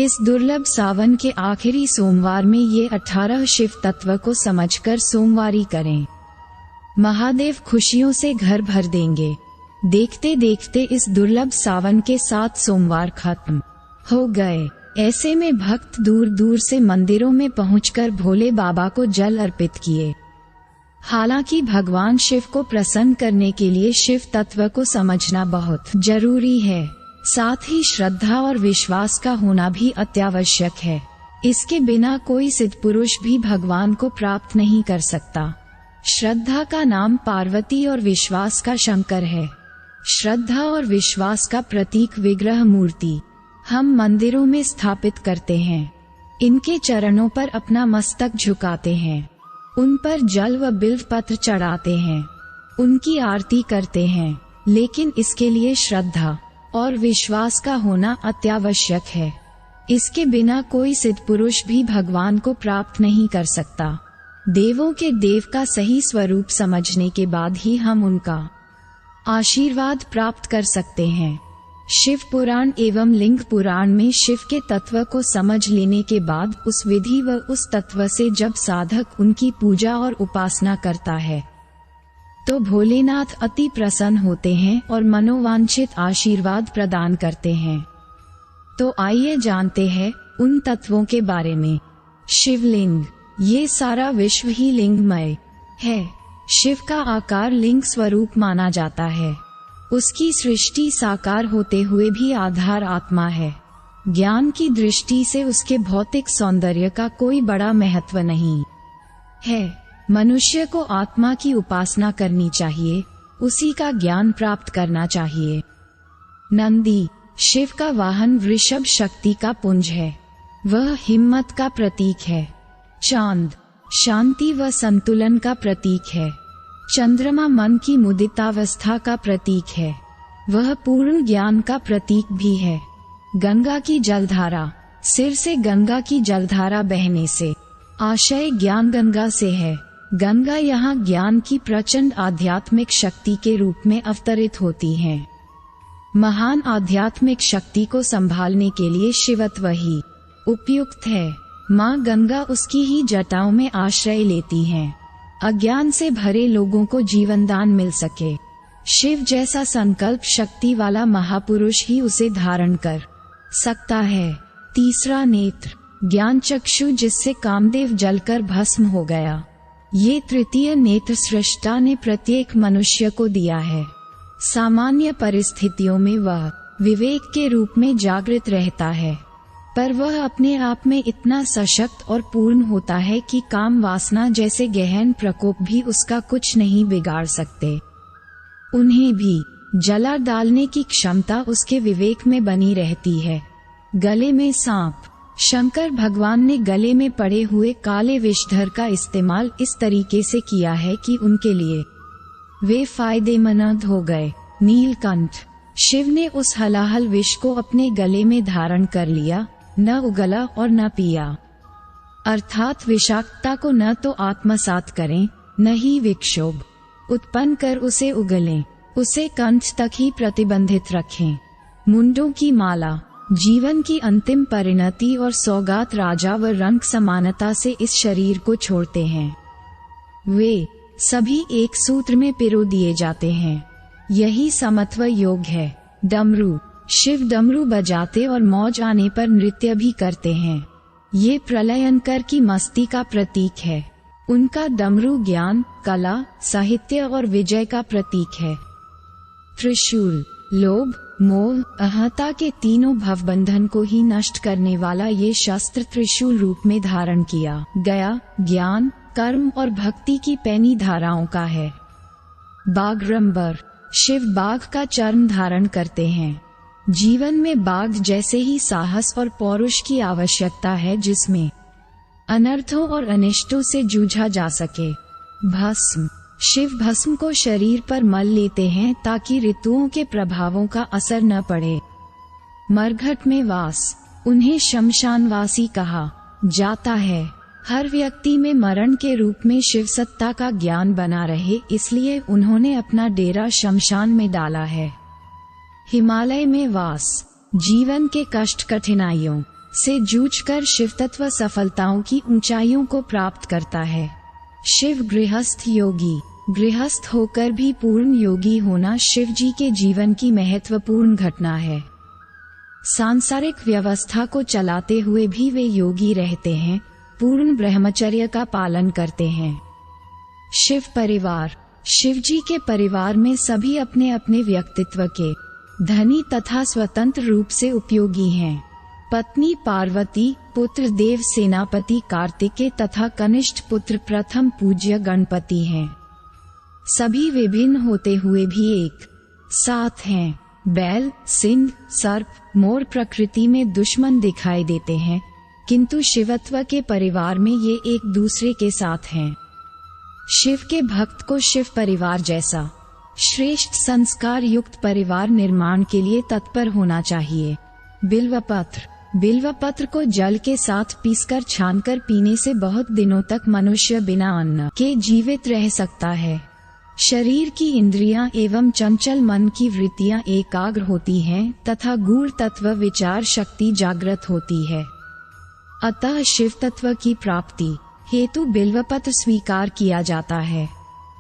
इस दुर्लभ सावन के आखिरी सोमवार में ये 18 शिव तत्व को समझकर सोमवारी करें। महादेव खुशियों से घर भर देंगे। देखते देखते इस दुर्लभ सावन के 7 सोमवार खत्म हो गए। ऐसे में भक्त दूर दूर से मंदिरों में पहुंचकर भोले बाबा को जल अर्पित किए। हालांकि भगवान शिव को प्रसन्न करने के लिए शिव तत्व को समझना बहुत जरूरी है। साथ ही श्रद्धा और विश्वास का होना भी अत्यावश्यक है। इसके बिना कोई सिद्ध पुरुष भी भगवान को प्राप्त नहीं कर सकता। श्रद्धा का नाम पार्वती और विश्वास का शंकर है। श्रद्धा और विश्वास का प्रतीक विग्रह मूर्ति हम मंदिरों में स्थापित करते हैं। इनके चरणों पर अपना मस्तक झुकाते हैं, उन पर जल व बिल्व पत्र चढ़ाते हैं, उनकी आरती करते हैं। लेकिन इसके लिए श्रद्धा और विश्वास का होना अत्यावश्यक है। इसके बिना कोई सिद्ध पुरुष भी भगवान को प्राप्त नहीं कर सकता। देवों के देव का सही स्वरूप समझने के बाद ही हम उनका आशीर्वाद प्राप्त कर सकते हैं। शिव पुराण एवं लिंग पुराण में शिव के तत्व को समझ लेने के बाद उस विधि व उस तत्व से जब साधक उनकी पूजा और उपासना करता है तो भोलेनाथ अति प्रसन्न होते हैं और मनोवांछित आशीर्वाद प्रदान करते हैं। तो आइए जानते हैं उन तत्वों के बारे में। शिवलिंग, ये सारा विश्व ही लिंगमय है। शिव का आकार लिंग स्वरूप माना जाता है। उसकी सृष्टि साकार होते हुए भी आधार आत्मा है। ज्ञान की दृष्टि से उसके भौतिक सौंदर्य का कोई बड़ा महत्व नहीं है। मनुष्य को आत्मा की उपासना करनी चाहिए, उसी का ज्ञान प्राप्त करना चाहिए। नंदी, शिव का वाहन वृषभ शक्ति का पुंज है। वह हिम्मत का प्रतीक है। चांद, शांति व संतुलन का प्रतीक है। चंद्रमा मन की मुदितावस्था का प्रतीक है। वह पूर्ण ज्ञान का प्रतीक भी है। गंगा की जलधारा, सिर से गंगा की जलधारा बहने से आशय ज्ञान गंगा से है। गंगा यहाँ ज्ञान की प्रचंड आध्यात्मिक शक्ति के रूप में अवतरित होती है। महान आध्यात्मिक शक्ति को संभालने के लिए शिवत्व ही उपयुक्त है। माँ गंगा उसकी ही जटाओं में आश्रय लेती हैं, अज्ञान से भरे लोगों को जीवनदान मिल सके। शिव जैसा संकल्प शक्ति वाला महापुरुष ही उसे धारण कर सकता है। तीसरा नेत्र, ज्ञान चक्षु, जिससे कामदेव जलकर भस्म हो गया। ये तृतीय नेत्र सृष्टा ने प्रत्येक मनुष्य को दिया है। सामान्य परिस्थितियों में वह विवेक के रूप में जागृत रहता है, पर वह अपने आप में इतना सशक्त और पूर्ण होता है कि काम वासना जैसे गहन प्रकोप भी उसका कुछ नहीं बिगाड़ सकते। उन्हें भी जला डालने की क्षमता उसके विवेक में बनी रहती है। गले में सांप, शंकर भगवान ने गले में पड़े हुए काले विषधर का इस्तेमाल इस तरीके से किया है कि उनके लिए वे फायदेमंद हो गए। नीलकंठ, शिव ने उस हलाहल विष को अपने गले में धारण कर लिया, न उगला और न पिया। अर्थात विषाक्तता को न तो आत्मसात करें, न ही विक्षोभ उत्पन्न कर उसे उगलें, उसे कंठ तक ही प्रतिबंधित रखें। मुंडों की माला, जीवन की अंतिम परिणति और सौगात राजा व रंग समानता से इस शरीर को छोड़ते हैं। वे सभी एक सूत्र में पिरो दिए जाते हैं। यही समत्व योग है। डमरू, शिव डमरू बजाते और मौज आने पर नृत्य भी करते हैं। ये प्रलयंकर की मस्ती का प्रतीक है। उनका डमरू ज्ञान, कला, साहित्य और विजय का प्रतीक है। त्रिशूल, लोभ, मोह, अहंता के तीनों भवबंधन को ही नष्ट करने वाला ये शस्त्र त्रिशूल रूप में धारण किया गया ज्ञान, कर्म और भक्ति की पैनी धाराओं का है। बाघरंबर, शिव बाघ का चर्म धारण करते हैं। जीवन में बाघ जैसे ही साहस और पौरुष की आवश्यकता है, जिसमें अनर्थों और अनिष्टों से जूझा जा सके। भस्म, शिव भस्म को शरीर पर मल लेते हैं ताकि ऋतुओं के प्रभावों का असर न पड़े। मरघट में वास, उन्हें शमशानवासी कहा जाता है। हर व्यक्ति में मरण के रूप में शिव सत्ता का ज्ञान बना रहे, इसलिए उन्होंने अपना डेरा शमशान में डाला है। हिमालय में वास, जीवन के कष्ट कठिनाइयों से जूझकर शिव तत्व सफलताओं की ऊंचाइयों को प्राप्त करता है। शिव गृहस्थ योगी। गृहस्थ होकर भी पूर्ण योगी होना शिव जी के जीवन की महत्वपूर्ण घटना है। सांसारिक व्यवस्था को चलाते हुए भी वे योगी रहते हैं, पूर्ण ब्रह्मचर्य का पालन करते हैं। शिव परिवार। शिव जी के परिवार में सभी अपने अपने व्यक्तित्व के धनी तथा स्वतंत्र रूप से उपयोगी हैं। पत्नी पार्वती, पुत्र देव सेनापति कार्तिकेय तथा कनिष्ठ पुत्र प्रथम पूज्य गणपति हैं। सभी विभिन्न होते हुए भी एक साथ हैं। बैल, सिंह, सर्प, मोर प्रकृति में दुश्मन दिखाई देते हैं, किंतु शिवत्व के परिवार में ये एक दूसरे के साथ हैं। शिव के भक्त को शिव परिवार जैसा श्रेष्ठ संस्कार युक्त परिवार निर्माण के लिए तत्पर होना चाहिए। बिल्वपत्र। बिल्वपत्र को जल के साथ पीसकर छानकर पीने से बहुत दिनों तक मनुष्य बिना अन्न के जीवित रह सकता है। शरीर की इंद्रियां एवं चंचल मन की वृत्तियां एकाग्र होती हैं तथा गूढ़ तत्व विचार शक्ति जागृत होती है। अतः शिव तत्व की प्राप्ति हेतु बिल्वपत्र स्वीकार किया जाता है।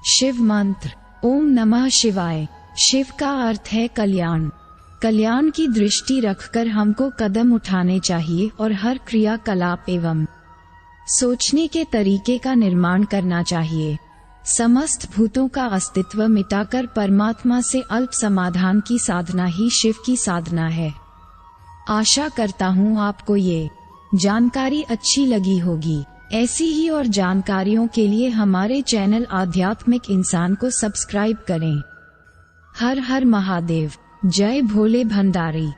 शिव मंत्र। ओम नमः शिवाय। शिव का अर्थ है कल्याण। कल्याण की दृष्टि रखकर हमको कदम उठाने चाहिए और हर क्रियाकलाप एवं सोचने के तरीके का निर्माण करना चाहिए। समस्त भूतों का अस्तित्व मिटाकर परमात्मा से अल्प समाधान की साधना ही शिव की साधना है। आशा करता हूँ आपको ये जानकारी अच्छी लगी होगी। ऐसी ही और जानकारियों के लिए हमारे चैनल आध्यात्मिक इंसान को सब्सक्राइब करें। हर हर महादेव। जय भोले भंडारी।